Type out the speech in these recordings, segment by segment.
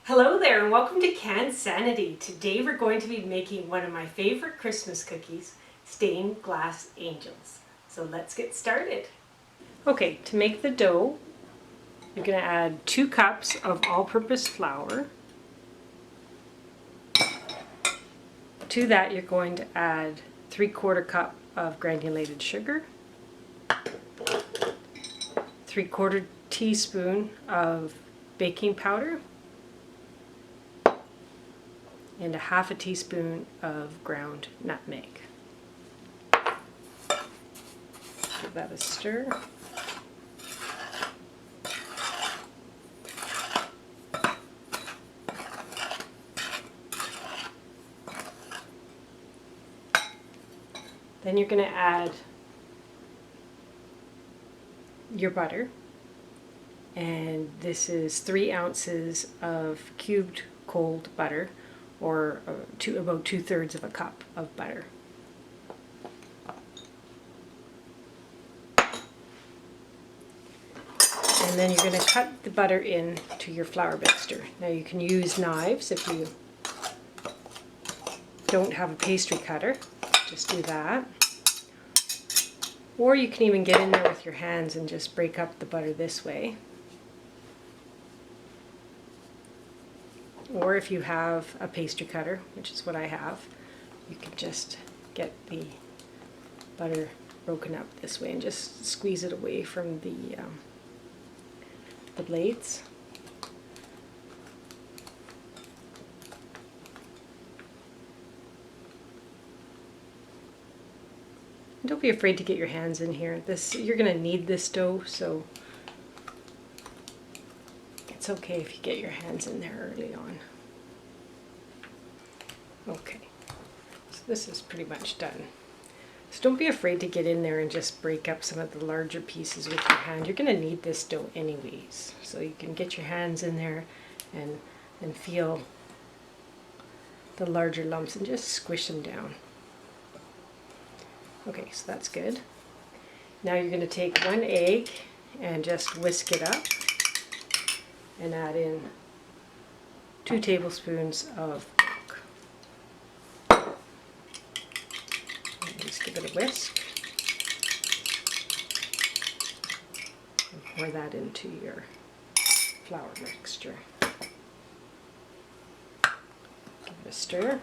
Hello there and welcome to Cansanity. Today we're going to be making one of my favorite Christmas cookies, stained glass angels. So let's get started. Okay, to make the dough, you're going to add 2 cups of all-purpose flour. To that you're going to add 3/4 cup of granulated sugar, 3/4 teaspoon of baking powder, and 1/2 teaspoon of ground nutmeg. Give that a stir. Then you're going to add your butter, and this is 3 ounces of cubed cold butter, or about 2/3 of a cup of butter. And then you're going to cut the butter into your flour mixture. Now you can use knives if you don't have a pastry cutter, just do that. Or you can even get in there with your hands and just break up the butter this way. Or if you have a pastry cutter, which is what I have, you can just get the butter broken up this way and just squeeze it away from the blades. Don't be afraid to get your hands in here. You're going to need this dough, so it's okay if you get your hands in there early on. Okay, so this is pretty much done. So don't be afraid to get in there and just break up some of the larger pieces with your hand. You're going to need this dough anyways, so you can get your hands in there and feel the larger lumps and just squish them down. Okay, so that's good. Now you're going to take 1 egg and just whisk it up and add in 2 tablespoons of milk. And just give it a whisk and pour that into your flour mixture. Give it a stir.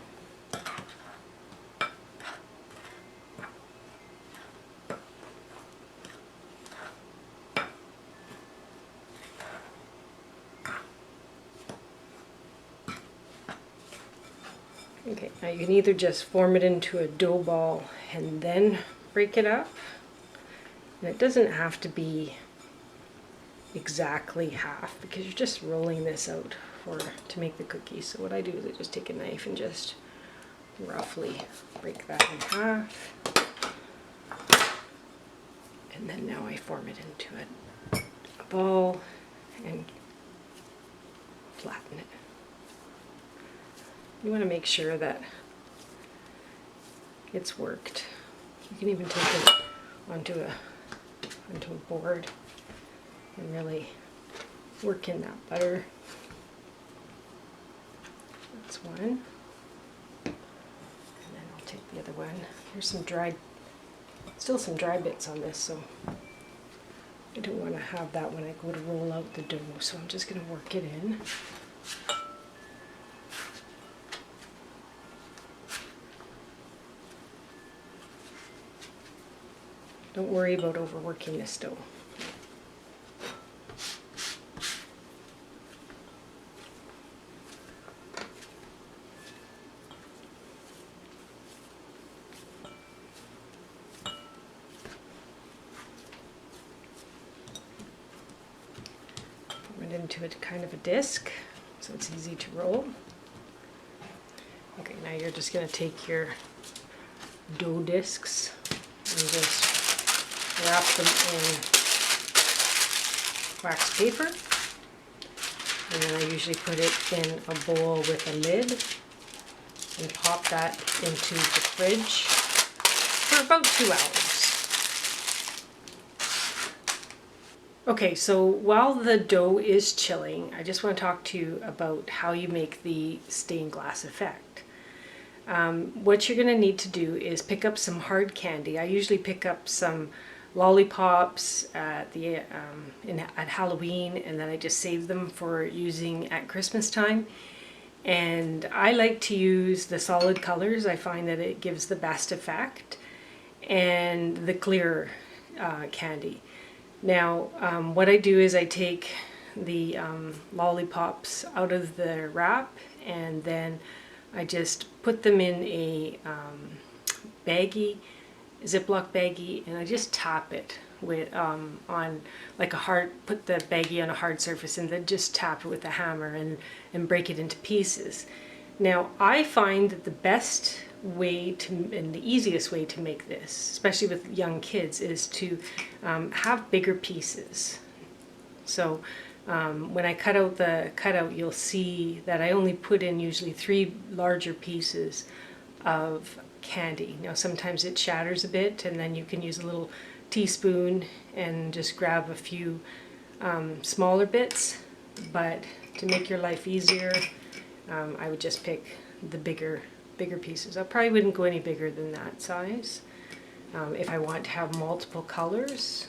Okay, now you can either just form it into a dough ball and then break it up. And it doesn't have to be exactly half because you're just rolling this out to make the cookies. So what I do is I just take a knife and just roughly break that in half. And then now I form it into a ball and flatten it. You want to make sure that it's worked. You can even take it onto a board and really work in that butter. That's one. And then I'll take the other one. There's still some dry bits on this, so I don't want to have that when I go to roll out the dough, so I'm just going to work it in. Don't worry about overworking this dough. Form it into a kind of a disc so it's easy to roll. Okay, now you're just going to take your dough discs and just wrap them in wax paper, and then I usually put it in a bowl with a lid and pop that into the fridge for about 2 hours. Okay, so while the dough is chilling, I just want to talk to you about how you make the stained glass effect. What you're going to need to do is pick up some hard candy. I usually pick up some lollipops at at Halloween, and then I just save them for using at Christmas time. And I like to use the solid colors. I find that it gives the best effect, and the clear candy. Now, what I do is I take the lollipops out of the wrap, and then I just put them in a baggie, Ziploc baggie, and I just tap it with on like a hard, put the baggie on a hard surface, and then just tap it with a hammer and break it into pieces. Now, I find that the best way to, and the easiest way to make this, especially with young kids, is to have bigger pieces. So when I cut out the cutout, you'll see that I only put in usually 3 larger pieces of candy. Now sometimes it shatters a bit, and then you can use a little teaspoon and just grab a few smaller bits, but to make your life easier, I would just pick the bigger pieces. I probably wouldn't go any bigger than that size if I want to have multiple colors,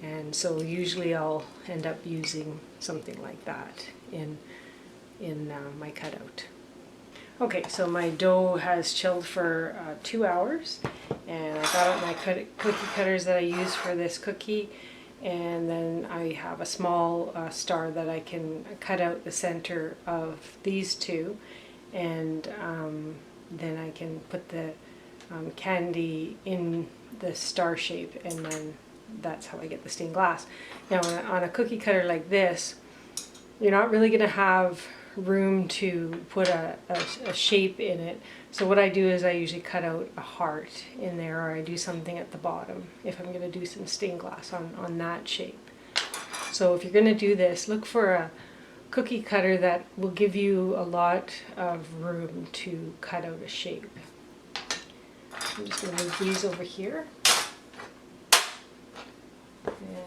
and so usually I'll end up using something like that in my cutout. Okay, so my dough has chilled for 2 hours, and I got out my cookie cutters that I use for this cookie, and then I have a small star that I can cut out the center of these two, and then I can put the candy in the star shape, and then that's how I get the stained glass. Now on a cookie cutter like this, you're not really going to have room to put a shape in it. So what I do is I usually cut out a heart in there, or I do something at the bottom if I'm going to do some stained glass on that shape. So if you're going to do this, look for a cookie cutter that will give you a lot of room to cut out a shape. I'm just going to move these over here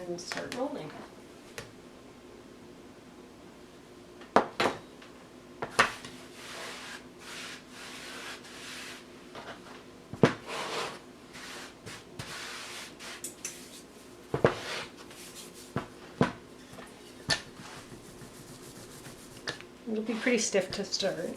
and start rolling. It'll be pretty stiff to start.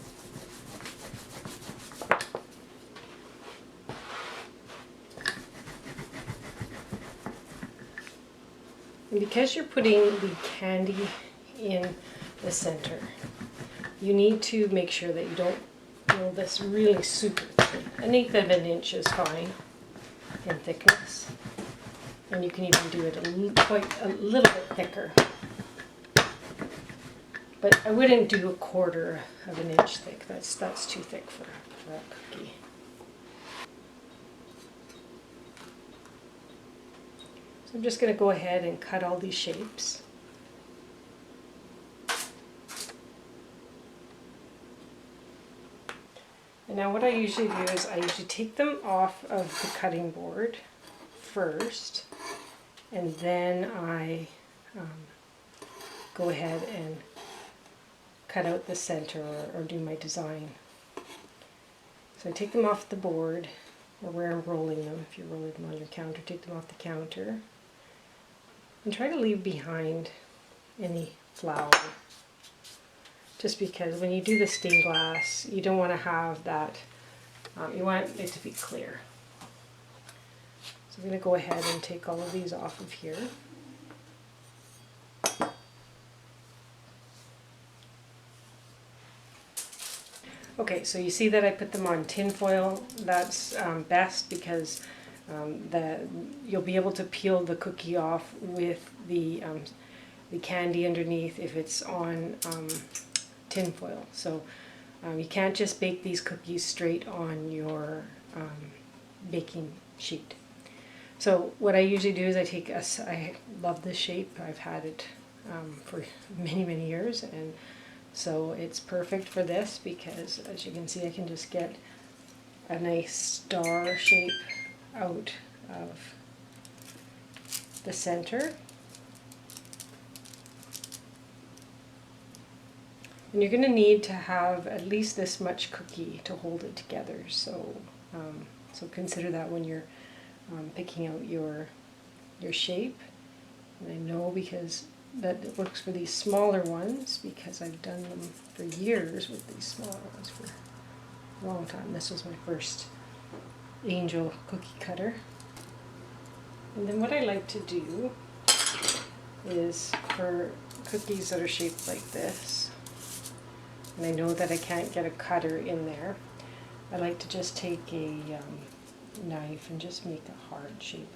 And because you're putting the candy in the center, you need to make sure that you don't roll this really super thin. 1/8 of an inch is fine in thickness, and you can even do it quite a little bit thicker. But I wouldn't do 1/4 of an inch thick. That's too thick for that cookie. So I'm just going to go ahead and cut all these shapes. And now what I usually do is I usually take them off of the cutting board first, and then I go ahead and cut out the center, or do my design. So I take them off the board, or where I'm rolling them. If you're rolling them on your counter, take them off the counter, and try to leave behind any flour. Just because when you do the stained glass, you don't want to have that, you want it to be clear. So I'm going to go ahead and take all of these off of here. Okay, so you see that I put them on tin foil. That's best because you'll be able to peel the cookie off with the candy underneath if it's on tin foil. So you can't just bake these cookies straight on your baking sheet. So what I usually do is I love this shape. I've had it for many years, and so it's perfect for this because, as you can see, I can just get a nice star shape out of the center. And you're going to need to have at least this much cookie to hold it together. So, so consider that when you're picking out your shape. And I know because that it works for these smaller ones, because I've done them for years with these smaller ones for a long time. This was my first angel cookie cutter. And then what I like to do is for cookies that are shaped like this, and I know that I can't get a cutter in there, I like to just take a knife and just make a hard shape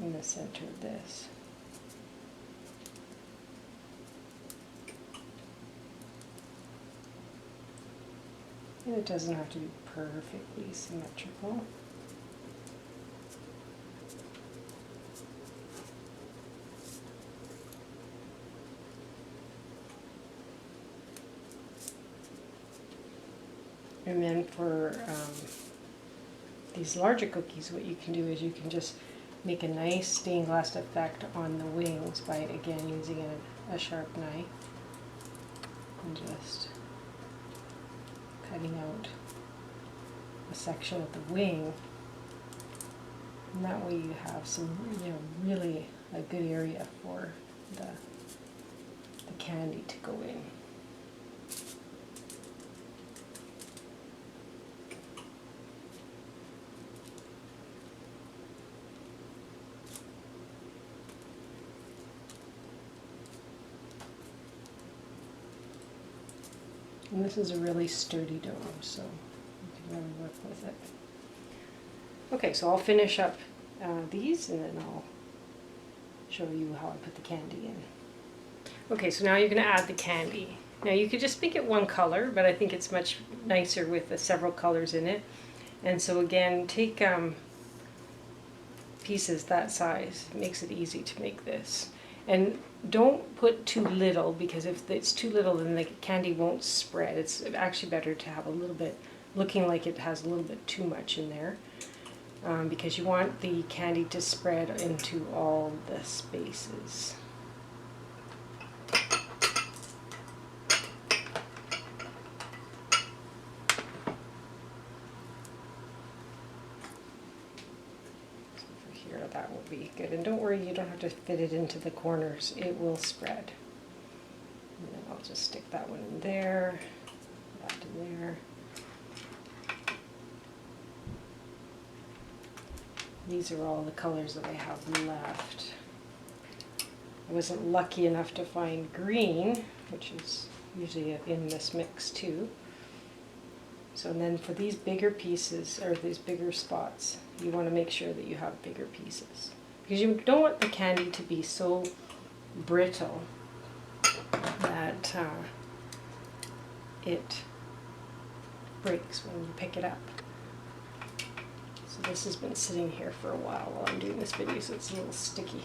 in the center of this. And it doesn't have to be perfectly symmetrical. And then for these larger cookies, what you can do is you can just make a nice stained glass effect on the wings by, again, using a sharp knife and just cutting out a section of the wing. And that way you have some, really a good area for the candy to go in. And this is a really sturdy dough, so you can really work with it. Okay, so I'll finish up these and then I'll show you how I put the candy in. Okay, so now you're going to add the candy. Now you could just make it one color, but I think it's much nicer with the several colors in it. And so again, take pieces that size. It makes it easy to make this. And don't put too little, because if it's too little then the candy won't spread. It's actually better to have a little bit, looking like it has a little bit too much in there, because you want the candy to spread into all the spaces. That will be good. And don't worry, you don't have to fit it into the corners. It will spread. And then I'll just stick that one in there, that in there. These are all the colors that I have left. I wasn't lucky enough to find green, which is usually in this mix too. So and then for these bigger pieces, or these bigger spots, you want to make sure that you have bigger pieces, because you don't want the candy to be so brittle that it breaks when you pick it up. So this has been sitting here for a while I'm doing this video, so it's a little sticky.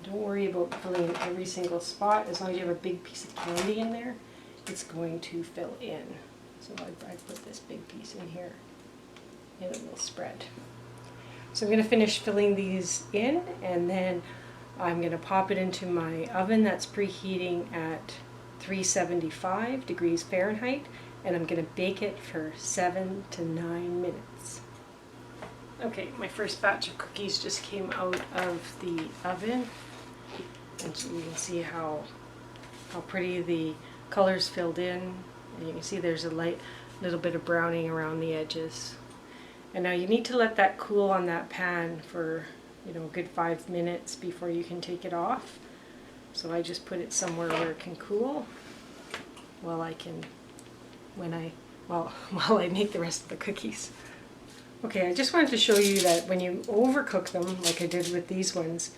Don't worry about filling in every single spot. As long as you have a big piece of candy in there, it's going to fill in. So I put this big piece in here and it will spread. So I'm going to finish filling these in, and then I'm going to pop it into my oven that's preheating at 375 degrees Fahrenheit, and I'm going to bake it for 7 to 9 minutes. Okay, my first batch of cookies just came out of the oven. And so you can see how pretty the colors filled in, and you can see there's a light little bit of browning around the edges. And now you need to let that cool on that pan for a good 5 minutes before you can take it off. So I just put it somewhere where it can cool while I make the rest of the cookies. Okay, I just wanted to show you that when you overcook them, like I did with these ones,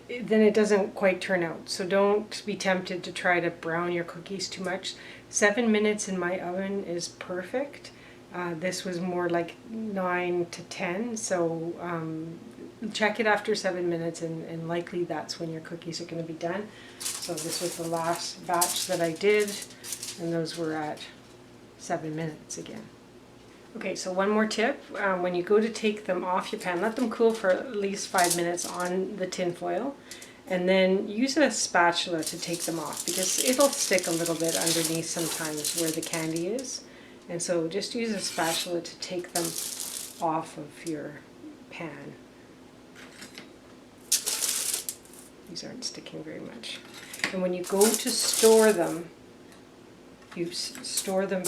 then it doesn't quite turn out. So don't be tempted to try to brown your cookies too much. 7 minutes in my oven is perfect, This was more like 9 to 10, so check it after 7 minutes, and likely that's when your cookies are going to be done. So this was the last batch that I did, and those were at 7 minutes again. Okay, so one more tip. When you go to take them off your pan, let them cool for at least 5 minutes on the tin foil, and then use a spatula to take them off, because it'll stick a little bit underneath sometimes where the candy is. And so just use a spatula to take them off of your pan. These aren't sticking very much. And when you go to store them, you store them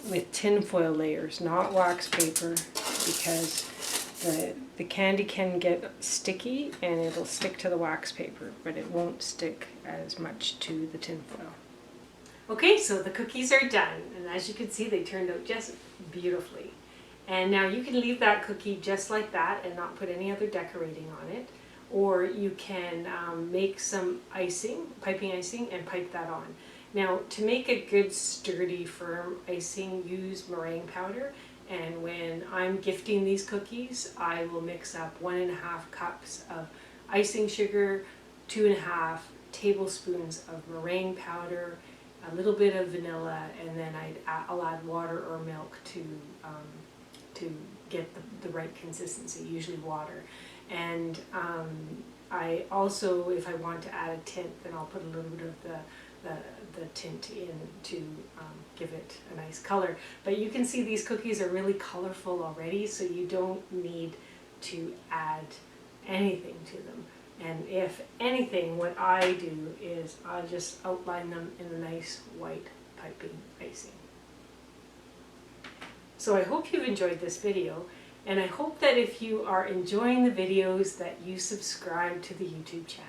with tin foil layers, not wax paper, because the candy can get sticky and it'll stick to the wax paper, but it won't stick as much to the tin foil. Okay, so the cookies are done, and as you can see, they turned out just beautifully. And now you can leave that cookie just like that and not put any other decorating on it, or you can make some icing, piping icing, and pipe that on. Now, to make a good, sturdy, firm icing, use meringue powder. And when I'm gifting these cookies, I will mix up 1.5 cups of icing sugar, 2.5 tablespoons of meringue powder, a little bit of vanilla, and then I'll add water or milk to get the right consistency, usually water. And I also, if I want to add a tint, then I'll put a little bit of the tint in to give it a nice color. But you can see these cookies are really colorful already, so you don't need to add anything to them. And if anything, what I do is I just outline them in a nice white piping icing. So I hope you've enjoyed this video, and I hope that if you are enjoying the videos that you subscribe to the YouTube channel.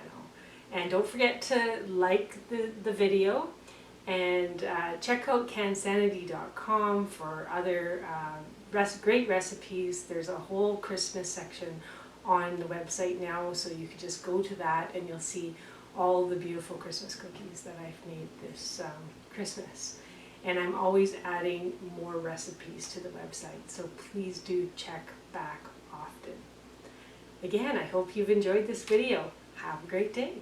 And don't forget to like the video, and check out Cansanity.com for other great recipes. There's a whole Christmas section on the website now, so you can just go to that and you'll see all the beautiful Christmas cookies that I've made this Christmas. And I'm always adding more recipes to the website, so please do check back often. Again, I hope you've enjoyed this video. Have a great day.